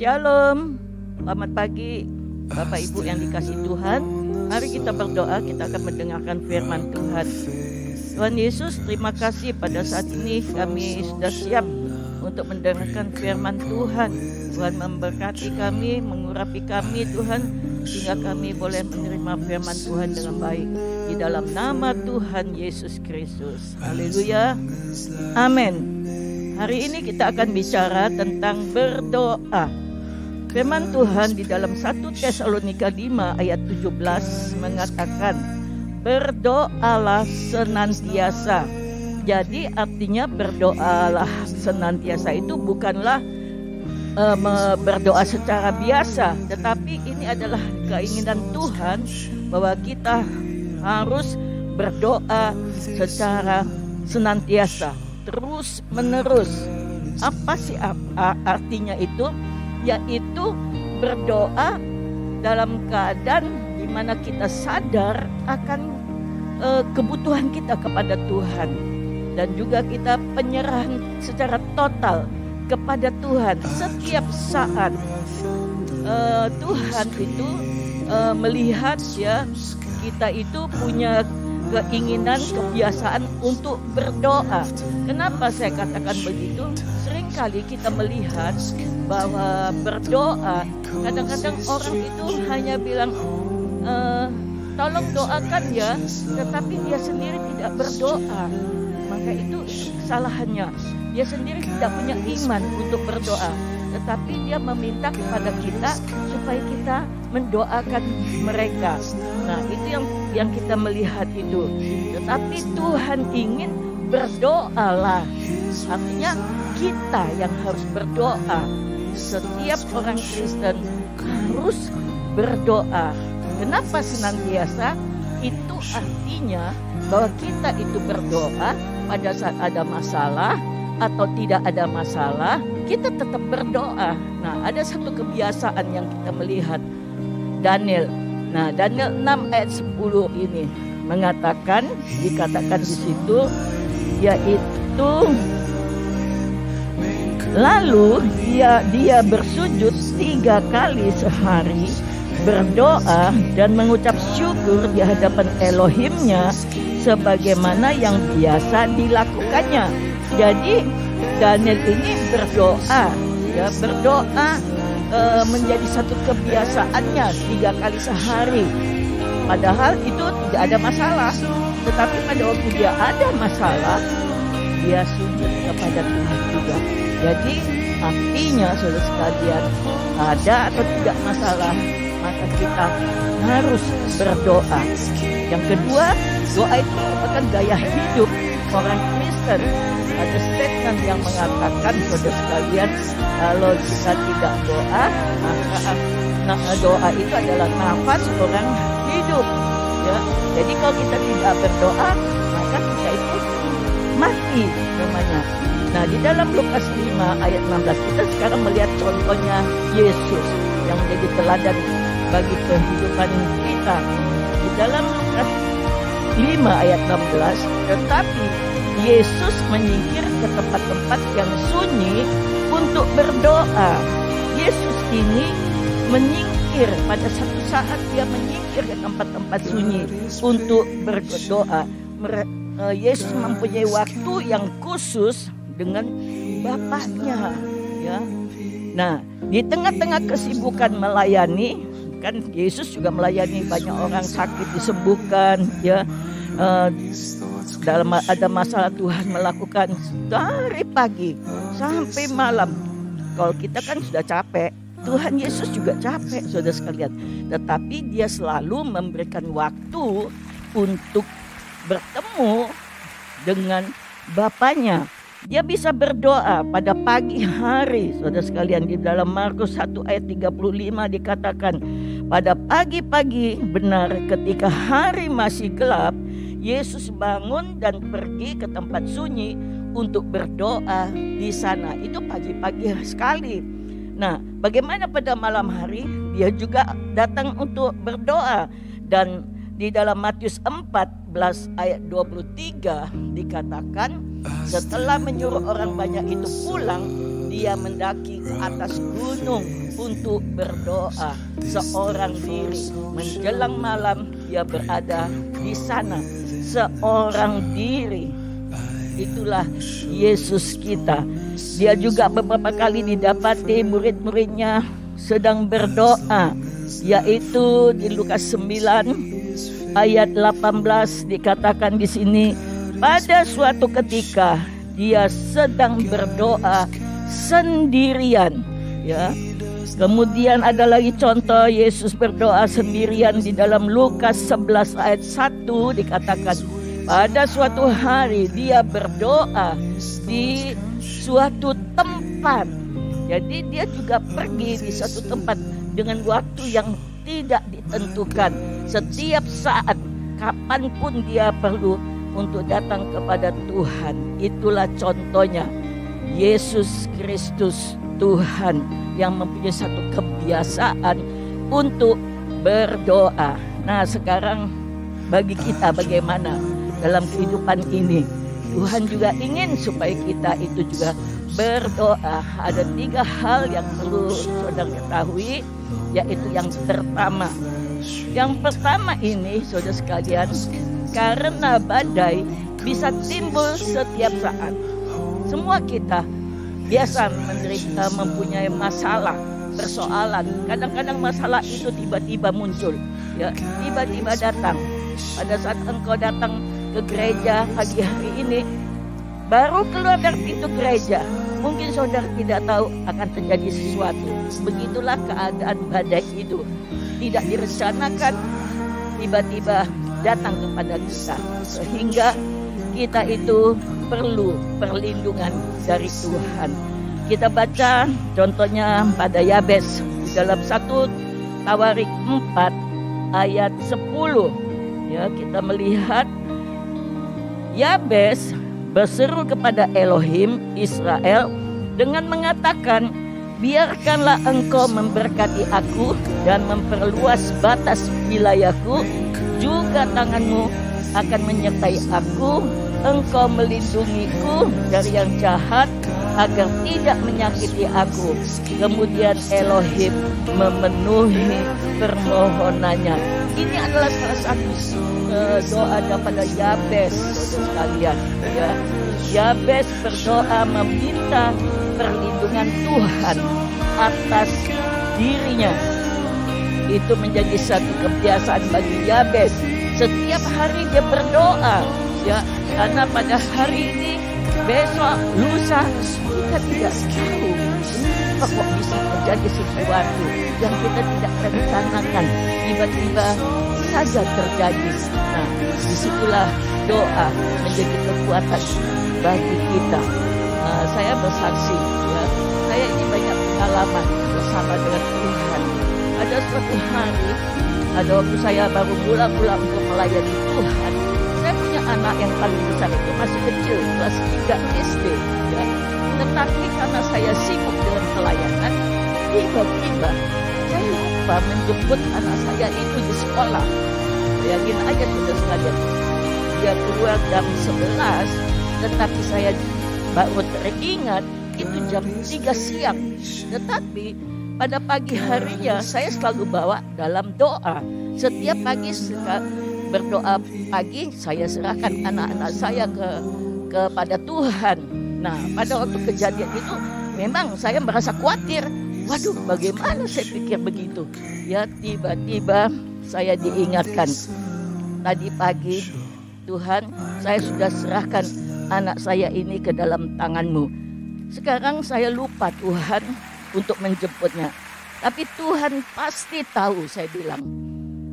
Shalom, selamat pagi Bapak Ibu yang dikasihi Tuhan. Mari kita berdoa, kita akan mendengarkan firman Tuhan. Tuhan Yesus, terima kasih pada saat ini kami sudah siap untuk mendengarkan firman Tuhan. Tuhan memberkati kami, mengurapi kami Tuhan, sehingga kami boleh menerima firman Tuhan dengan baik. Di dalam nama Tuhan Yesus Kristus. Haleluya. Amin. Hari ini kita akan bicara tentang berdoa. Firman Tuhan di dalam 1 Tesalonika 5 ayat 17 mengatakan, berdoalah senantiasa. Jadi artinya berdoalah senantiasa itu bukanlah berdoa secara biasa, tetapi ini adalah keinginan Tuhan bahwa kita harus berdoa secara senantiasa, terus menerus. Apa sih artinya itu? Yaitu berdoa dalam keadaan di mana kita sadar akan kebutuhan kita kepada Tuhan, dan juga kita penyerahan secara total kepada Tuhan setiap saat. Tuhan itu melihat ya kita itu punya keinginan, kebiasaan untuk berdoa. Kenapa saya katakan begitu? Seringkali kita melihat bahwa berdoa, kadang-kadang orang itu hanya bilang tolong doakan ya, tetapi dia sendiri tidak berdoa. Maka itu kesalahannya. Dia sendiri tidak punya iman untuk berdoa, tetapi dia meminta kepada kita supaya kita mendoakan mereka. Nah, itu yang kita melihat itu. Tetapi Tuhan ingin berdoalah. Artinya kita yang harus berdoa. Setiap orang Kristen harus berdoa. Kenapa senantiasa? Itu artinya bahwa kita itu berdoa pada saat ada masalah atau tidak ada masalah, kita tetap berdoa. Nah, ada satu kebiasaan yang kita melihat Daniel. Nah, Daniel 6 ayat 10 ini dikatakan di situ, yaitu lalu dia bersujud 3 kali sehari, berdoa dan mengucap syukur di hadapan Elohimnya sebagaimana yang biasa dilakukannya. Jadi Daniel ini berdoa, ya berdoa menjadi satu kebiasaannya 3 kali sehari. Padahal itu tidak ada masalah. Tetapi pada waktu dia ada masalah, dia sujud kepada Tuhan juga. Jadi artinya saudara sekalian, ada atau tidak masalah, maka kita harus berdoa. Yang kedua, doa itu merupakan gaya hidup orang Kristen. Ada statement yang mengatakan, saudara sekalian, kalau kita tidak doa, maka doa itu adalah nafas orang hidup. Ya, jadi kalau kita tidak berdoa, maka kita itu mati namanya. Nah, di dalam Lukas 5 ayat 16 kita sekarang melihat contohnya Yesus yang menjadi teladan bagi kehidupan kita. Di dalam Lukas 5 ayat 16, tetapi Yesus menyingkir ke tempat-tempat yang sunyi untuk berdoa. Yesus ini menyingkir, pada satu saat dia menyingkir ke tempat-tempat sunyi untuk berdoa. Yesus mempunyai waktu yang khusus dengan Bapaknya, ya. Nah, di tengah-tengah kesibukan melayani, kan Yesus juga melayani banyak orang sakit disembuhkan, ya. Dalam ada masalah Tuhan melakukan dari pagi sampai malam. Kalau kita kan sudah capek, Tuhan Yesus juga capek, saudara sekalian. Tetapi dia selalu memberikan waktu untuk bertemu dengan Bapaknya. Dia bisa berdoa pada pagi hari, saudara sekalian. Di dalam Markus 1 ayat 35 dikatakan, pada pagi-pagi benar ketika hari masih gelap, Yesus bangun dan pergi ke tempat sunyi untuk berdoa di sana. Itu pagi-pagi sekali. Nah, bagaimana pada malam hari? Dia juga datang untuk berdoa. Dan di dalam Matius 14 ayat 23 dikatakan, setelah menyuruh orang banyak itu pulang, dia mendaki ke atas gunung untuk berdoa seorang diri. Menjelang malam dia berada di sana seorang diri. Itulah Yesus kita. Dia juga beberapa kali didapati murid-muridnya sedang berdoa, yaitu di Lukas 9 ayat 18 dikatakan di sini, pada suatu ketika dia sedang berdoa sendirian, ya. Kemudian ada lagi contoh Yesus berdoa sendirian di dalam Lukas 11 ayat 1 dikatakan, pada suatu hari dia berdoa di suatu tempat. Jadi dia juga pergi di suatu tempat dengan waktu yang tidak ditentukan. Setiap saat, kapanpun dia perlu untuk datang kepada Tuhan. Itulah contohnya Yesus Kristus Tuhan yang mempunyai satu kebiasaan untuk berdoa. Nah, sekarang bagi kita bagaimana dalam kehidupan ini? Tuhan juga ingin supaya kita itu juga berdoa. Ada 3 hal yang perlu saudara ketahui, yaitu yang pertama. Yang pertama ini, saudara sekalian, karena badai bisa timbul setiap saat. Semua kita biasa menderita, mempunyai masalah, persoalan. Kadang-kadang masalah itu tiba-tiba muncul, ya, tiba-tiba datang. Pada saat engkau datang ke gereja pagi hari ini, baru keluar dari pintu gereja, mungkin saudara tidak tahu akan terjadi sesuatu. Begitulah keadaan badai itu. Tidak direncanakan, tiba-tiba datang kepada kita. Sehingga kita itu perlu perlindungan dari Tuhan. Kita baca contohnya pada Yabes di dalam 1 Tawarik 4 ayat 10. Ya, kita melihat Yabes berseru kepada Elohim Israel dengan mengatakan, biarkanlah engkau memberkati aku dan memperluas batas wilayahku, juga tanganmu akan menyertai aku, engkau melindungiku dari yang jahat agar tidak menyakiti aku. Kemudian Elohim memenuhi permohonannya. Ini adalah salah satu doa daripada Yabes sekalian, ya. Yabes berdoa meminta perlindungan Tuhan atas dirinya. Itu menjadi satu kebiasaan bagi Yabes. Setiap hari dia berdoa, ya, karena pada hari ini, besok, lusa, kita tidak tahu kok bisa terjadi sesuatu yang kita tidak rencanakan, tiba-tiba saja terjadi. Nah, disitulah doa menjadi kekuatan bagi kita. Saya bersaksi, ya, saya ini banyak pengalaman bersama dengan Tuhan. Ada suatu hari, ada waktu saya baru mula-mula untuk melayani Tuhan. Saya punya anak yang paling besar itu masih kecil, kelas 3 SD, ya. Tetapi karena saya sibuk dengan pelayanan, tiba-tiba saya lupa menjemput anak saya itu di sekolah. Bayangin aja sudah sekalian, dia keluar jam 11, tetapi saya baru teringat itu jam 3 siang. Tetapi pada pagi harinya saya selalu bawa dalam doa. Setiap pagi berdoa pagi, saya serahkan anak-anak saya kepada Tuhan. Nah, pada waktu kejadian itu memang saya merasa khawatir. Waduh, bagaimana saya pikir begitu. Ya, tiba-tiba saya diingatkan. Tadi pagi, Tuhan, saya sudah serahkan anak saya ini ke dalam tangan-Mu. Sekarang saya lupa Tuhan untuk menjemputnya. Tapi Tuhan pasti tahu, saya bilang.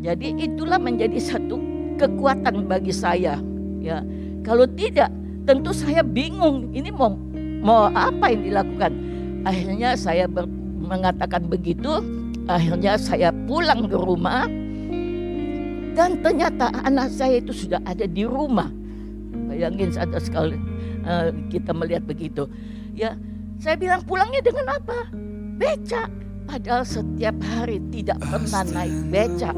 Jadi itulah menjadi satu kekuatan bagi saya. Ya, kalau tidak, tentu saya bingung. Ini mau apa yang dilakukan? Akhirnya saya mengatakan begitu. Akhirnya saya pulang ke rumah. Dan ternyata anak saya itu sudah ada di rumah. Bayangin saja sekali kita melihat begitu. Ya, saya bilang pulangnya dengan apa? Becak. Padahal setiap hari tidak pernah naik becak.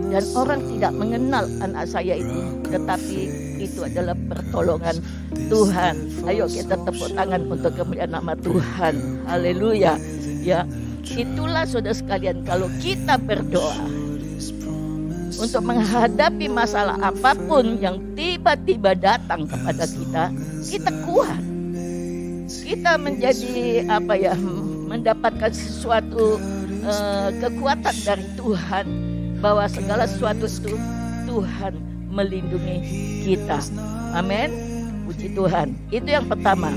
Dan orang tidak mengenal anak saya itu. Tetapi itu adalah pertolongan Tuhan. Ayo kita tepuk tangan untuk kemuliaan nama Tuhan. Haleluya. Ya, itulah saudara sekalian, kalau kita berdoa untuk menghadapi masalah apapun yang tiba-tiba datang kepada kita, kita kuat. Kita menjadi mendapatkan sesuatu kekuatan dari Tuhan, bahwa segala sesuatu itu Tuhan melindungi kita. Amin. Puji Tuhan. Itu yang pertama.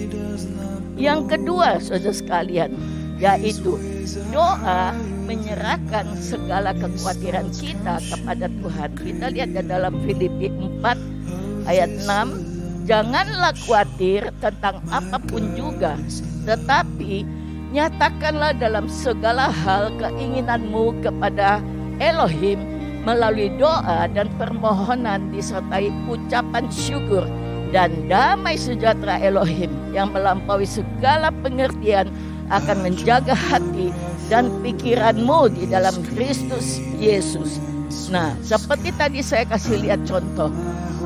Yang kedua saudara sekalian, yaitu doa menyerahkan segala kekhawatiran kita kepada Tuhan. Kita lihat di dalam Filipi 4 ayat 6, janganlah khawatir tentang apapun juga, tetapi nyatakanlah dalam segala hal keinginanmu kepada Elohim melalui doa dan permohonan disertai ucapan syukur, dan damai sejahtera Elohim yang melampaui segala pengertian akan menjaga hati dan pikiranmu di dalam Kristus Yesus. Nah, seperti tadi saya kasih lihat contoh,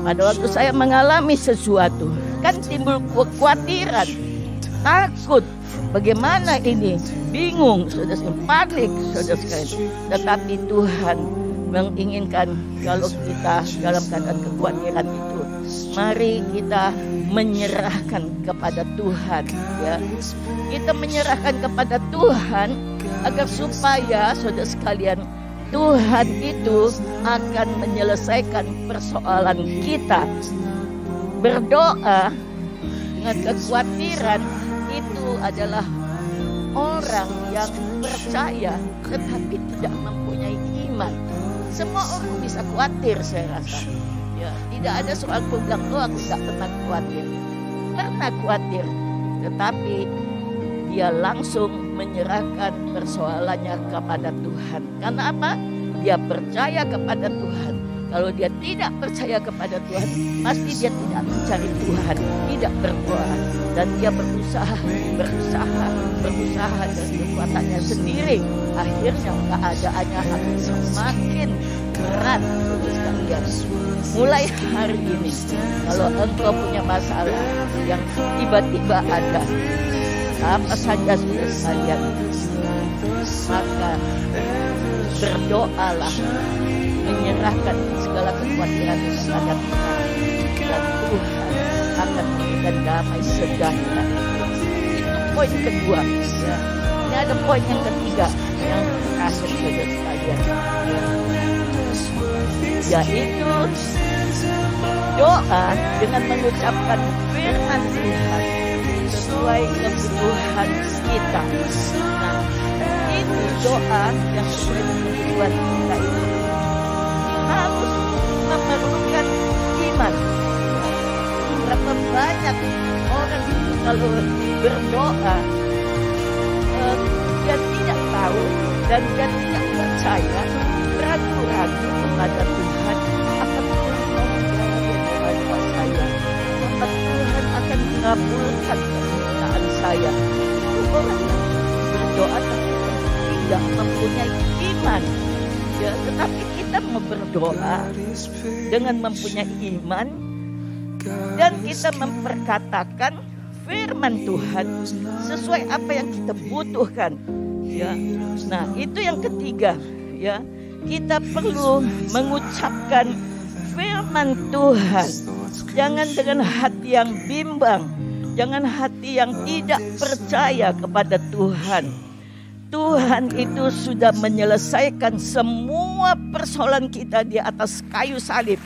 pada waktu saya mengalami sesuatu, kan timbul kekhawatiran, takut, bagaimana ini, bingung, saudara, panik, saudara sekalian. Tetapi Tuhan menginginkan kalau kita dalam keadaan kekhawatiran itu, mari kita menyerahkan kepada Tuhan, ya. Kita menyerahkan kepada Tuhan agar supaya saudara sekalian, Tuhan itu akan menyelesaikan persoalan kita. Berdoa dengan kekhawatiran itu adalah orang yang percaya tetapi tidak mempunyai iman. Semua orang bisa khawatir, saya rasa. Ya, tidak ada seorang pun bilang, oh aku tidak pernah khawatir. Pernah khawatir, tetapi dia langsung menyerahkan persoalannya kepada Tuhan. Karena apa? Dia percaya kepada Tuhan. Kalau dia tidak percaya kepada Tuhan, pasti dia tidak mencari Tuhan, tidak berdoa, dan dia berusaha dengan kekuatannya sendiri. Akhirnya keadaannya akan semakin berat, saudara sekalian. Mulai hari ini, kalau engkau punya masalah yang tiba-tiba ada, apa saja saudara sekalian, maka berdoalah, menyerahkan segala kekhawatiran kepada Tuhan, dan Tuhan akan memberikan damai sejahtera. Itu poin kedua, ya. Ini ada poin yang ketiga, yang terakhir saudara sekalian, yaitu doa dengan mengucapkan firman Tuhan sesuai kebutuhan kita. Nah, itu doa yang sesuai kebutuhan kita itu harus memerlukan iman. Berapa banyak orang itu kalau berdoa, dia tidak tahu dan dia tidak percaya, ragu-ragu kepada Tuhan, akan Tuhan mau menjawab doa saya, maka Tuhan akan mengabulkan permintaan saya. Itu orang yang berdoa tapi tidak mempunyai iman, ya. Tetapi kita mau berdoa dengan mempunyai iman, dan kita memperkatakan firman Tuhan sesuai apa yang kita butuhkan, ya. Nah, itu yang ketiga, ya. Kita perlu mengucapkan firman Tuhan. Jangan dengan hati yang bimbang, jangan hati yang tidak percaya kepada Tuhan. Tuhan itu sudah menyelesaikan semua persoalan kita di atas kayu salib.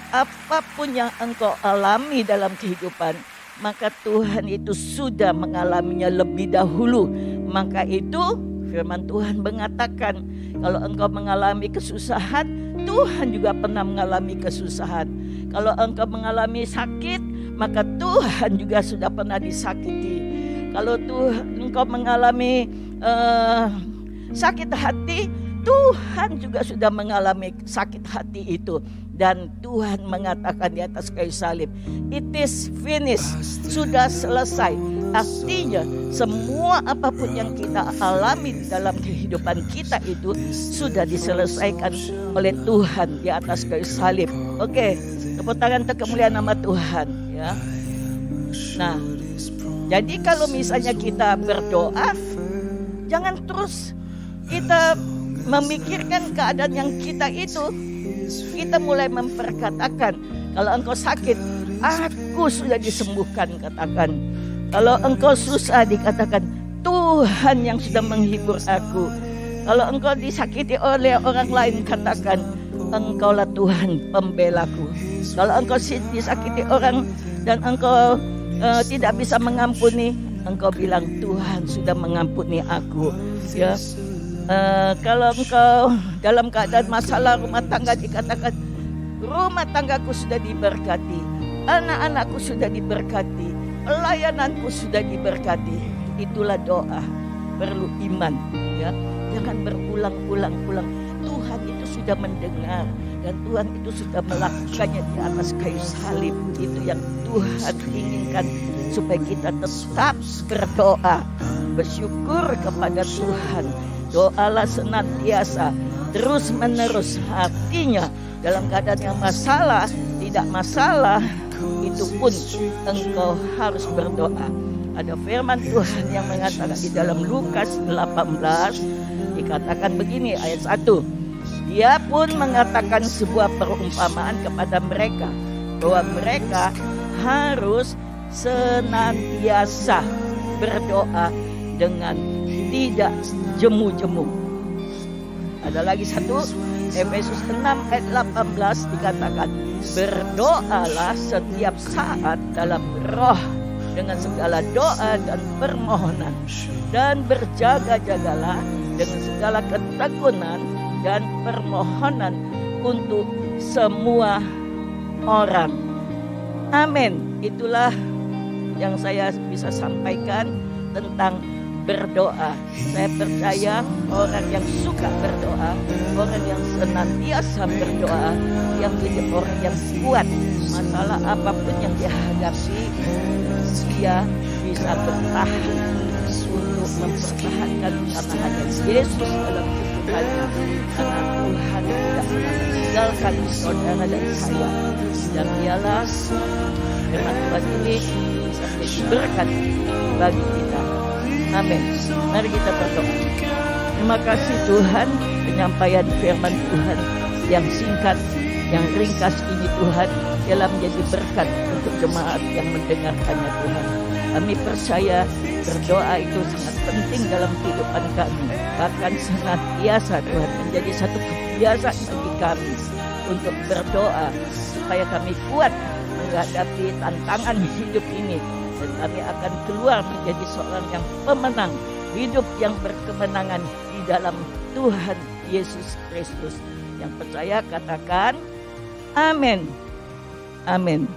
Apapun yang engkau alami dalam kehidupan, maka Tuhan itu sudah mengalaminya lebih dahulu. Maka itu firman Tuhan mengatakan, kalau engkau mengalami kesusahan, Tuhan juga pernah mengalami kesusahan. Kalau engkau mengalami sakit, maka Tuhan juga sudah pernah disakiti. Kalau engkau mengalami sakit hati, Tuhan juga sudah mengalami sakit hati itu. Dan Tuhan mengatakan di atas kayu salib, it is finished, sudah selesai. Artinya semua apapun yang kita alami dalam kehidupan kehidupan kita itu sudah diselesaikan oleh Tuhan di atas kayu salib. Oke, tepuk tangan untuk kemuliaan nama Tuhan ya. Nah, jadi kalau misalnya kita berdoa, jangan terus kita memikirkan keadaan yang kita itu. Kita mulai memperkatakan, kalau engkau sakit, aku sudah disembuhkan, katakan. Kalau engkau susah, dikatakan Tuhan yang sudah menghibur aku. Kalau engkau disakiti oleh orang lain, katakan engkaulah Tuhan pembelaku. Kalau engkau disakiti orang dan engkau tidak bisa mengampuni, engkau bilang Tuhan sudah mengampuni aku ya. Kalau engkau dalam keadaan masalah rumah tangga, dikatakan rumah tanggaku sudah diberkati, anak-anakku sudah diberkati, pelayananku sudah diberkati. Itulah doa, perlu iman ya. Jangan berulang-ulang. Tuhan itu sudah mendengar dan Tuhan itu sudah melakukannya di atas kayu salib. Itu yang Tuhan inginkan, supaya kita tetap berdoa, bersyukur kepada Tuhan. Doalah senantiasa, terus menerus. Artinya dalam keadaan yang masalah, tidak masalah, itu pun engkau harus berdoa. Ada firman Tuhan yang mengatakan di dalam Lukas 18, dikatakan begini ayat 1. Dia pun mengatakan sebuah perumpamaan kepada mereka, bahwa mereka harus senantiasa berdoa dengan tidak jemu-jemu. Ada lagi satu, Efesus 6 ayat 18 dikatakan, berdoalah setiap saat dalam roh dengan segala doa dan permohonan, dan berjaga-jagalah dengan segala ketekunan dan permohonan untuk semua orang. Amin. Itulah yang saya bisa sampaikan tentang berdoa. Saya percaya orang yang suka berdoa, orang yang senantiasa berdoa, yang menjadi orang yang kuat, masalah apapun yang dihadapi, dia bisa bertahan untuk mempertahankan karena hanya Yesus dalam kehidupannya. Karena Tuhan tidak pernah meninggalkan saudara dan saya, dan dialah firman Tuhan ini bisa menjadi berkat bagi kita. Amin. Mari kita berdoa. Terima kasih Tuhan, penyampaian firman Tuhan yang singkat, yang ringkas ini Tuhan, telah menjadi berkat untuk jemaat yang mendengarkannya Tuhan. Kami percaya berdoa itu sangat penting dalam kehidupan kami. Bahkan senantiasa Tuhan menjadi satu kebiasaan bagi kami untuk berdoa, supaya kami kuat menghadapi tantangan hidup ini. Dan kami akan keluar menjadi seorang yang pemenang, hidup yang berkemenangan di dalam Tuhan Yesus Kristus. Yang percaya katakan amin. Amin.